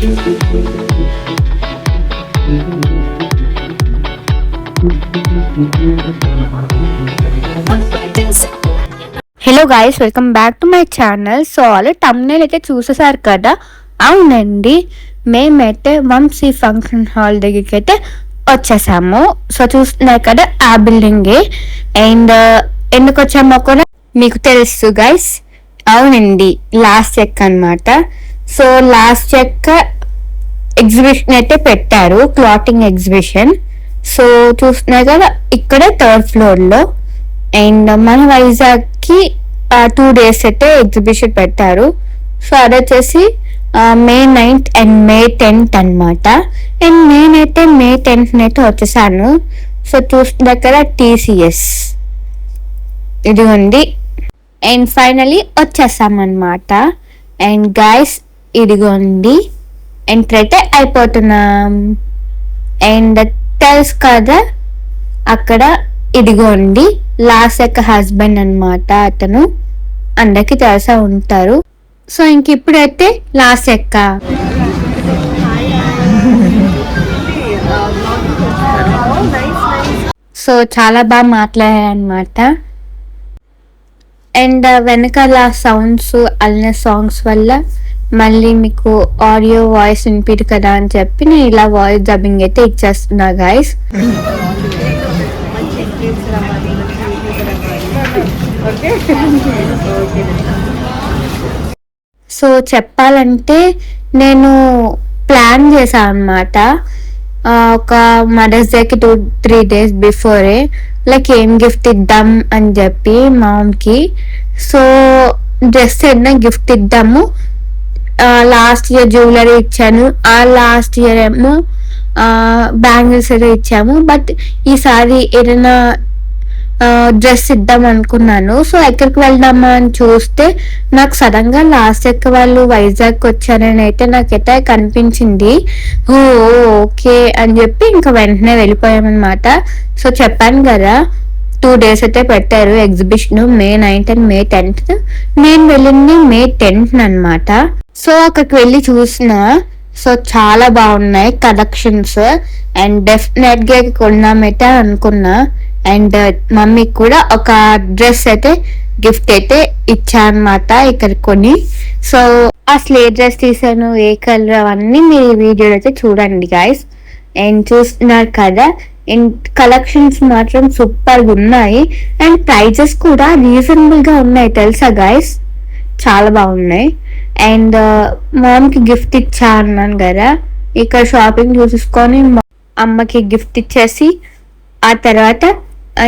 Hello guys, welcome back to my channel. So already thumbnail అయితే చూసేసారు కదా. అవునండి, మేమైతే వంశీ ఫంక్షన్ హాల్ దగ్గరికి అయితే వచ్చేసాము. సో చూస్తున్నారు కదా, ఆ బిల్డింగే. అండ్ ఎందుకు వచ్చామో కూడా మీకు తెలుసు గైస్. అవునండి, లాస్ట్ చెక్ అనమాట. సో లాస్ట్ చెక్ ఎగ్జిబిషన్ అయితే పెట్టారు, క్లాతింగ్ ఎగ్జిబిషన్. సో చూస్తున్నారు కదా, ఇక్కడే 3rd ఫ్లోర్ లో. అండ్ మన వైజాగ్ కి 2 days అయితే ఎగ్జిబిషన్ పెట్టారు. సో అది వచ్చేసి May 9th and May 10th అనమాట. అండ్ నేనైతే May 10th అయితే వచ్చేసాను. సో చూస్తున్న దగ్గర TCS ఇదిగోండి. అండ్ ఫైనలీ వచ్చేసామన్నమాట. అండ్ గైస్ ఇదిగోండి, ఎంటర్ అయితే అయిపోతున్నాం. అండ్ తెలుసు కదా, అక్కడ ఇదిగోండి లాస్ట్ యొక్క హస్బెండ్ అనమాట. అతను అందరికి తెలిసే ఉంటారు. సో ఇంక ఇప్పుడైతే లాస్ట్ యొక్క సో చాలా బాగా మాట్లాడారనమాట. అండ్ వెనకాల సౌండ్స్ అల్లిన సాంగ్స్ వల్ల మళ్ళీ మీకు ఆడియో వాయిస్ వినిపిదు కదా అని చెప్పి నేను ఇలా వాయిస్ డబ్బింగ్ అయితే ఇచ్చేస్తున్నా గైస్. సో చెప్పాలంటే నేను ప్లాన్ చేశాను అనమాట. ఒక మదర్స్ డేకి 2-3 days బిఫోరే, లైక్ ఏం గిఫ్ట్ ఇద్దాం అని చెప్పి మామ్కి. సో డ్రెస్ ఏదైనా గిఫ్ట్ ఇద్దాము. లాస్ట్ ఇయర్ జ్యువెలరీ ఇచ్చాను, లాస్ట్ ఇయర్ ఏమో బ్యాంగిల్స్ అయితే ఇచ్చాము. బట్ ఈసారి ఏదైనా డ్రెస్ ఇద్దాం అనుకున్నాను. సో ఎక్కడికి వెళ్దామా అని చూస్తే నాకు సడన్ గా లాస్ట్ ఎక్క వాళ్ళు వైజాగ్ వచ్చారని అయితే నాకైతే కనిపించింది. ఓకే అని చెప్పి ఇంకా వెంటనే వెళ్ళిపోయామన్నమాట. సో చెప్పాను కదా, 2 days అయితే పెట్టారు exhibition, May 9th and May 10th. నేను వెళ్ళింది May 10th అనమాట. సో అక్కడికి వెళ్ళి చూసిన, సో చాలా బాగున్నాయి కలెక్షన్స్. అండ్ డెఫినెట్ గా కొన్నామైతే అనుకున్నా. అండ్ మమ్మీకి కూడా ఒక డ్రెస్ అయితే గిఫ్ట్ అయితే ఇచ్చా అనమాట ఇక్కడ కొని. సో అసలు ఏ డ్రెస్ తీసాను, ఏ కలర్, అవన్నీ మీరు ఈ వీడియోలో అయితే చూడండి గైస్. అండ్ చూస్తున్నారు కదా, అండ్ కలెక్షన్స్ మాత్రం సూపర్ గా ఉన్నాయి. అండ్ ప్రైజెస్ కూడా రీజనబుల్ గా ఉన్నాయి తెలుసా గైస్, చాలా బాగున్నాయి. అండ్ మామ్కి గిఫ్ట్ ఇచ్చా అన్నాను కదా, ఇక్కడ షాపింగ్ చూసుకొని అమ్మకి గిఫ్ట్ ఇచ్చేసి ఆ తర్వాత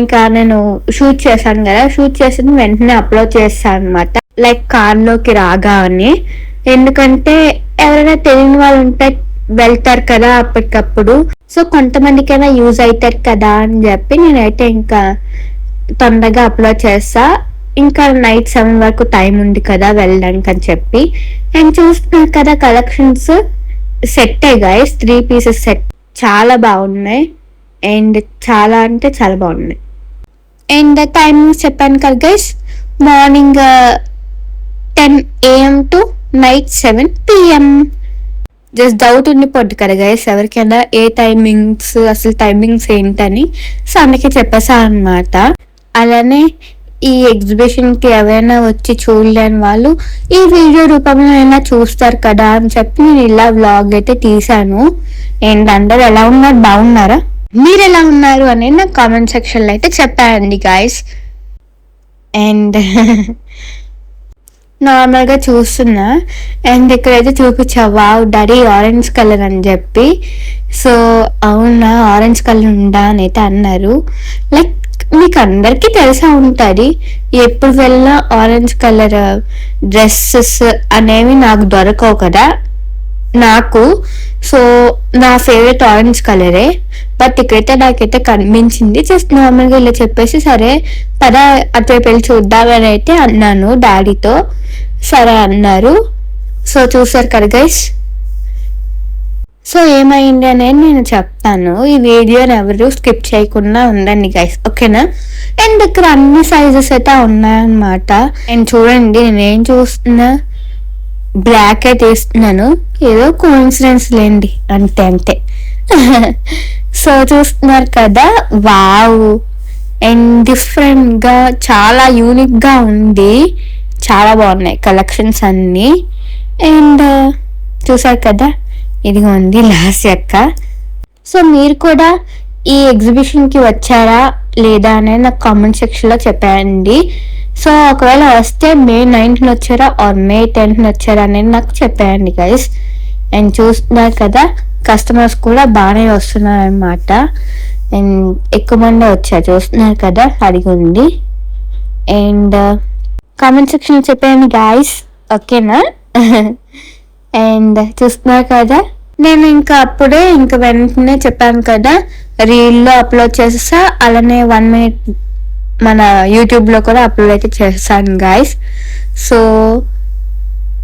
ఇంకా నేను షూట్ చేశాను కదా, షూట్ చేసిన వెంటనే అప్లోడ్ చేస్తాను అనమాట, లైక్ కార్లోకి రాగానే. ఎందుకంటే ఎవరైనా తెలియని వాళ్ళు ఉంటే వెళ్తారు కదా అప్పటికప్పుడు. సో కొంతమందికైనా యూజ్ అవుతారు కదా అని చెప్పి నేనైతే ఇంకా తొందరగా అప్లోడ్ చేస్తా. ఇంకా నైట్ 7 వరకు టైం ఉంది కదా వెళ్ళడానికి అని చెప్పి. అండ్ చూస్తున్నారు కదా, collections set guys, 3 pieces set చాలా బాగున్నాయి. అండ్ చాలా అంటే చాలా బాగున్నాయి. అండ్ టైమింగ్స్ చెప్పాను కదా guys, morning 10 AM to night 7 PM. Just doubt ఉండిపోద్ది కదా గైస్ ఎవరికైనా ఏ టైమింగ్స్, అసలు టైమింగ్స్ ఏంటని. సో అందుకే చెప్పేసా అనమాట. అలానే ఈ ఎగ్జిబిషన్ కి ఎవరైనా వచ్చి చూడలేని వాళ్ళు ఈ వీడియో రూపంలో అయినా చూస్తారు కదా అని చెప్పి నేను ఇలా వ్లాగ్ అయితే తీసాను. అండ్ అందరు ఎలా ఉన్నారు, బాగున్నారా, మీరు ఎలా ఉన్నారు అనేది నాకు కామెంట్ సెక్షన్ లో అయితే చెప్పారండి గాయస్. అండ్ నార్మల్ గా చూస్తున్నా, అండ్ ఇక్కడైతే చూపించా, వావ్ డాడీ ఆరెంజ్ కలర్ అని చెప్పి. సో అవునా, ఆరెంజ్ కలర్ ఉందా అని అయితే అన్నారు. లైక్ మీకు అందరికీ తెలిసే ఉంటుంది, ఎప్పుడు వెళ్ళినా ఆరెంజ్ కలర్ డ్రెస్సెస్ అనేవి నాకు దొరకవు కదా నాకు. సో నా ఫేవరెట్ ఆరెంజ్ కలరే. బట్ ఇక్కడైతే నాకైతే కనిపించింది. జస్ట్ నార్మల్గా ఇలా చెప్పేసి సరే పద అటువైపు వెళ్ళి చూద్దామని అయితే అన్నాను డాడీతో. సరే అన్నారు. సో చూసారు కదా గైస్. సో ఏమైంది అనేది నేను చెప్తాను. ఈ వీడియోని ఎవరు స్కిప్ చేయకుండా ఉండండి గైస్, ఓకేనా. అండ్ ఇక్కడ అన్ని సైజెస్ అయితే ఉన్నాయన్నమాట. అండ్ చూడండి నేనేం చూస్తున్నా, బ్లాక్ తీస్తున్నాను, ఏదో కోఇన్సిడెన్స్ లేండి, అంతే అంతే. సో చూస్తున్నారు కదా, వావ్, అండ్ డిఫరెంట్గా చాలా యూనిక్గా ఉంది, చాలా బాగున్నాయి కలెక్షన్స్ అన్నీ. అండ్ చూసారు కదా, ఇదిగో ఉంది లాస్ట్ యొక్క. సో మీరు కూడా ఈ ఎగ్జిబిషన్కి వచ్చారా లేదా అనేది నాకు కామెంట్ సెక్షన్లో చెప్పండి. సో ఒకవేళ వస్తే మే 9th వచ్చారా ఆర్ మే 10th వచ్చారా అనేది నాకు చెప్పేయండి గైస్. అండ్ చూస్తున్నారు కదా, కస్టమర్స్ కూడా బాగానే వస్తున్నారు అనమాట. అండ్ ఎక్కువ మంది వచ్చారు, చూస్తున్నారు కదా, అడిగి ఉంది. అండ్ కామెంట్ సెక్షన్లో చెప్పేయండి గైస్, ఓకేనా? అండ్ చూస్తున్నారు కదా, నేను ఇంకా వెంటనే చెప్పాను కదా, రీల్లో అప్లోడ్ చేసేసా, అలానే 1 minute మన యూట్యూబ్లో కూడా అప్లోడ్ అయితే చేస్తాను గైస్. సో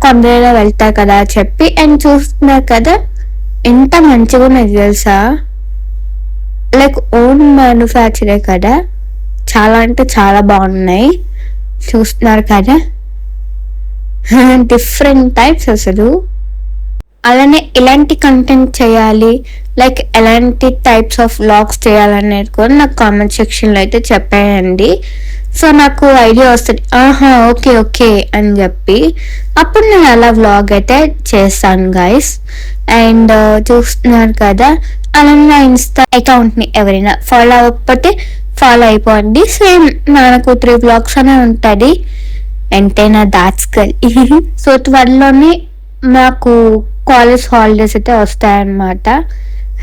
కొందరిలో వెళ్తారు కదా చెప్పి. అండ్ చూస్తున్నారు కదా, ఎంత మంచిగా ఉన్నది తెలుసా, లైక్ ఓన్ మ్యానుఫ్యాక్చరే కదా, చాలా అంటే చాలా బాగున్నాయి. చూస్తున్నారు కదా, డిఫరెంట్ టైప్స్ అసలు. అలానే ఎలాంటి కంటెంట్ చేయాలి, లైక్ ఎలాంటి టైప్స్ ఆఫ్ వ్లాగ్స్ చేయాలనేది కూడా నాకు కామెంట్ సెక్షన్లో అయితే చెప్పేయండి. సో నాకు ఐడియా వస్తుంది, ఆహా ఓకే ఓకే అని చెప్పి, అప్పుడు నేను అలా వ్లాగ్ అయితే చేస్తాను గైస్. అండ్ చూస్తున్నారు కదా, అలానే నా ఇన్స్టా అకౌంట్ని ఎవరైనా ఫాలో అవ్వకపోతే ఫాలో అయిపోండి. సేమ్ నాన్న కూతురి వ్లాగ్స్ అనే ఉంటుంది, ఎంతైనా దాట్స్ గర్ల్. సో త్వరలోనే నాకు కాలేజ్ హాలిడేస్ అయితే వస్తాయన్నమాట.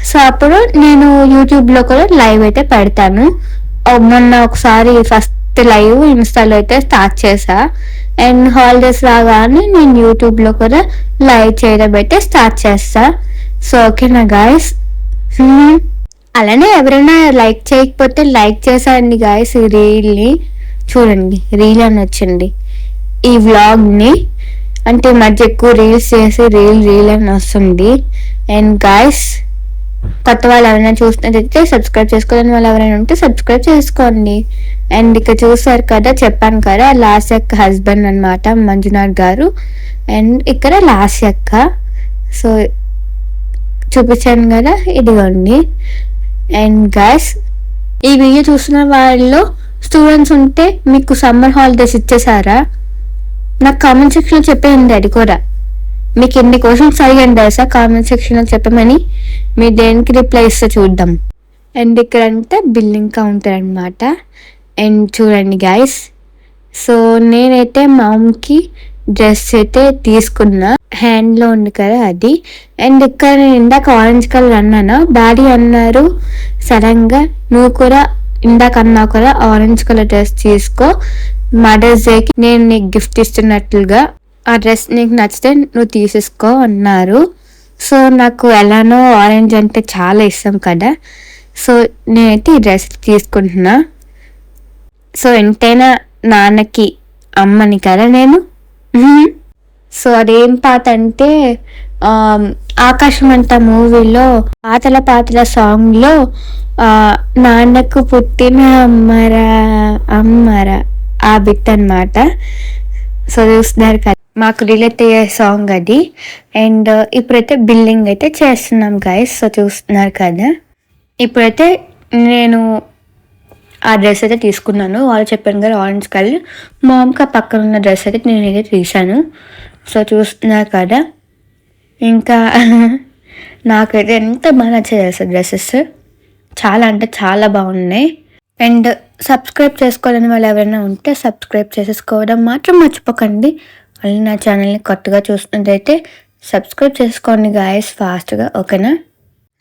సో అప్పుడు నేను యూట్యూబ్లో కూడా లైవ్ అయితే పెడతాను. మొన్న ఒకసారి ఫస్ట్ లైవ్ ఇన్స్టాలో అయితే స్టార్ట్ చేసా. అండ్ హాలిడేస్ రాగానే నేను యూట్యూబ్లో కూడా లైవ్ చేయడం అయితే స్టార్ట్ చేస్తా. సో ఓకేనా గాయస్? అలానే ఎవరైనా లైక్ చేయకపోతే లైక్ చేశారండి గాయస్. ఈ రీల్ని చూడండి, రీల్ అని వచ్చింది ఈ వ్లాగ్ని, అంటే మధ్య ఎక్కువ రీల్స్ చేసి రీల్ అని వస్తుంది. అండ్ గాయస్, కొత్త వాళ్ళు ఎవరైనా చూస్తున్నట్టయితే సబ్స్క్రైబ్ చేసుకోవాలని వాళ్ళు ఎవరైనా ఉంటే సబ్స్క్రైబ్ చేసుకోండి. అండ్ ఇక్కడ చూసారు కదా, చెప్పాను కదా, లాస్ట్ యొక్క హస్బెండ్ అనమాట మంజునాథ్ గారు. అండ్ ఇక్కడ లాస్ట్ యొక్క, సో చూపించాను కదా, ఇదిగోండి. అండ్ గాయస్, ఈ వీడియో చూస్తున్న వాళ్ళలో స్టూడెంట్స్ ఉంటే మీకు సమ్మర్ హాలిడేస్ ఇచ్చేసారా? నాకు కామెంట్ సెక్షన్లో చెప్పేయండి. అది కూడా మీకు ఎన్ని క్వశ్చన్స్ అడిగాను తెలుసా కామెంట్ సెక్షన్లో చెప్పమని, మీరు దేనికి రిప్లై ఇస్తే చూద్దాం. అండ్ ఇక్కడంతా బిల్లింగ్ కౌంటర్ అనమాట. అండ్ చూడండి గాయస్, సో నేనైతే మామ్కి డ్రెస్ అయితే తీసుకున్నా, హ్యాండ్లో ఉంది కదా అది. అండ్ ఇక్కడ నేను ఇందాక ఆరెంజ్ కలర్ అన్నాను, డాడీ అన్నారు సడన్గా, నువ్వు కూడా ఇందాక అన్నావు కదా ఆరెంజ్ కలర్ డ్రెస్ తీసుకో, మదర్స్ డేకి నేను నీకు గిఫ్ట్ ఇస్తున్నట్లుగా, ఆ డ్రెస్ నీకు నచ్చితే నువ్వు తీసేసుకో అన్నారు. సో నాకు ఎలానో ఆరెంజ్ అంటే చాలా ఇష్టం కదా, సో నేనైతే ఈ డ్రెస్ తీసుకుంటున్నా. సో ఎంతైనా నాన్నకి అమ్మని కదా నేను. సో అదేం పాట అంటే, ఆకాశం అంత మూవీలో పాతల సాంగ్లో నాన్నకు పుట్టిన అమ్మరా ఆ బిట్ అనమాట. సో చూస్తున్నారు కదా, మాకు రిలేట్ అయ్యే సాంగ్ అది. అండ్ ఇప్పుడైతే బిల్లింగ్ అయితే చేస్తున్నాం గైస్. సో చూస్తున్నారు కదా, ఇప్పుడైతే నేను ఆ డ్రెస్ అయితే తీసుకున్నాను. వాళ్ళు చెప్పాను కదా ఆరెంజ్ కలర్, మామ్కి ఆ పక్కన ఉన్న డ్రెస్ అయితే నేనైతే తీసాను. సో చూస్తున్నారు కదా, ఇంకా నాకైతే ఎంత బాగా నచ్చాయి డ్రెస్సెస్, చాలా అంటే చాలా బాగున్నాయి. అండ్ సబ్స్క్రైబ్ చేసుకోవాలని వాళ్ళు ఎవరైనా ఉంటే సబ్స్క్రైబ్ చేసేసుకోవడం మాత్రం మర్చిపోకండి. మళ్ళీ నా ఛానల్ని కొత్తగా చూస్తున్నట్టయితే సబ్స్క్రైబ్ చేసుకోండి గాయస్ ఫాస్ట్గా, ఓకేనా?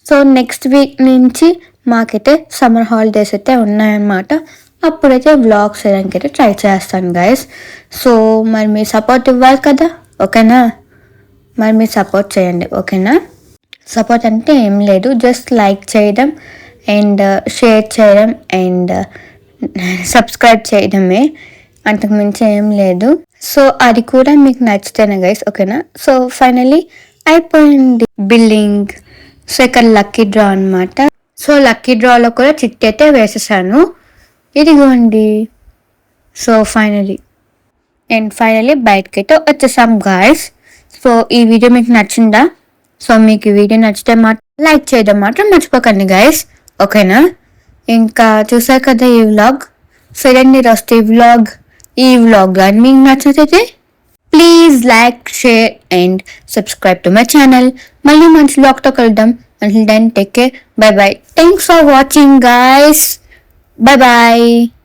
సో నెక్స్ట్ వీక్ నుంచి మాకైతే సమ్మర్ హాలిడేస్ అయితే ఉన్నాయన్నమాట. అప్పుడైతే వ్లాగ్స్ చేయడానికి అయితే ట్రై చేస్తాను గాయస్. సో మరి మీరు సపోర్ట్ ఇవ్వాలి కదా, ఓకేనా? మరి మీరు సపోర్ట్ చేయండి, ఓకేనా? సపోర్ట్ అంటే ఏం లేదు, జస్ట్ లైక్ చేయడం అండ్ షేర్ చేయడం అండ్ సబ్స్క్రైబ్ చేయడమే, అంతకుమించి ఏం లేదు. సో అది కూడా మీకు నచ్చితేనే గైస్, ఓకేనా? సో ఫైనలీ అయిపోయింది బిల్లింగ్. సో ఇక్కడ లక్కీ డ్రా అనమాట. సో లక్కీ డ్రాలో కూడా చిట్టి అయితే వేసేసాను, ఇదిగోండి. సో ఫైనలీ బయటకైతే వచ్చేసాం గాయస్. సో ఈ వీడియో మీకు నచ్చిందా? సో మీకు ఈ వీడియో నచ్చితే లైక్ చేయడం మాత్రం మర్చిపోకండి గైస్, ఓకేనా? ఇంకా చూసారు కదా ఈ వ్లాగ్. సరే వస్తే ఈ వ్లాగ్ కానీ మీకు నచ్చితే please like, share and subscribe to my channel. మళ్ళీ మంచి వ్లాగ్తో కలుద్దాం. Until then, take care. Bye bye. Thanks for watching, guys. Bye bye.